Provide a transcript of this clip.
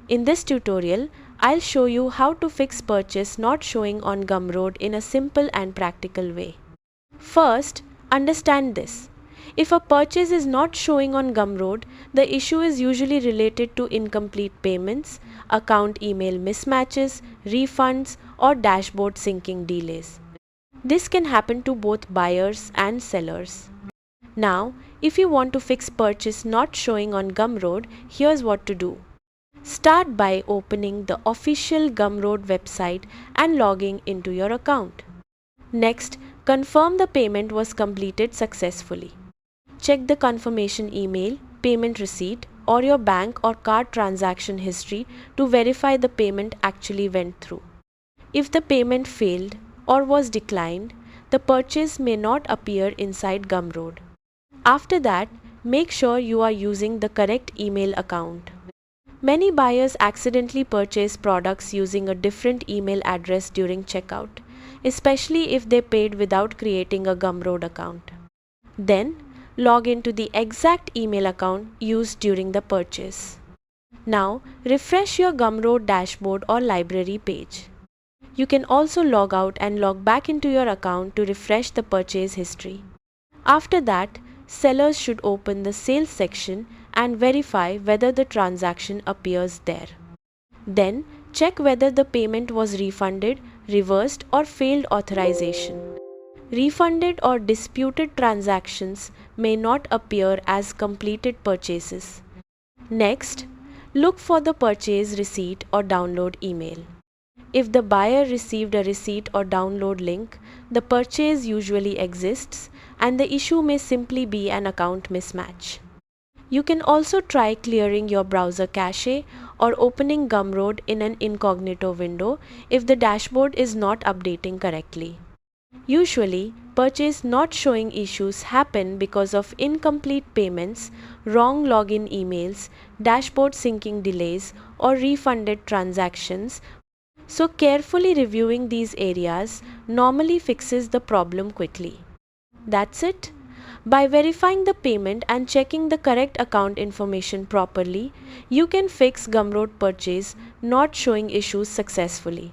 In this tutorial, I'll show you how to fix purchase not showing on Gumroad in a simple and practical way. First, understand this. If a purchase is not showing on Gumroad, the issue is usually related to incomplete payments, account email mismatches, refunds, or dashboard syncing delays. This can happen to both buyers and sellers. Now, if you want to fix purchase not showing on Gumroad, here's what to do. Start by opening the official Gumroad website and logging into your account. Next, confirm the payment was completed successfully. Check the confirmation email, payment receipt, or your bank or card transaction history to verify the payment actually went through. If the payment failed or was declined, the purchase may not appear inside Gumroad. After that, make sure you are using the correct email account. Many buyers accidentally purchase products using a different email address during checkout, especially if they paid without creating a Gumroad account. Then, log into the exact email account used during the purchase. Now, refresh your Gumroad dashboard or library page. You can also log out and log back into your account to refresh the purchase history. After that, sellers should open the sales section and verify whether the transaction appears there. Then, check whether the payment was refunded, reversed, or failed authorization. Refunded or disputed transactions may not appear as completed purchases. Next, look for the purchase receipt or download email. If the buyer received a receipt or download link, the purchase usually exists and the issue may simply be an account mismatch. You can also try clearing your browser cache or opening Gumroad in an incognito window if the dashboard is not updating correctly. Usually, purchase not showing issues happen because of incomplete payments, wrong login emails, dashboard syncing delays, or refunded transactions. So carefully reviewing these areas normally fixes the problem quickly. That's it. By verifying the payment and checking the correct account information properly, you can fix Gumroad purchase not showing issues successfully.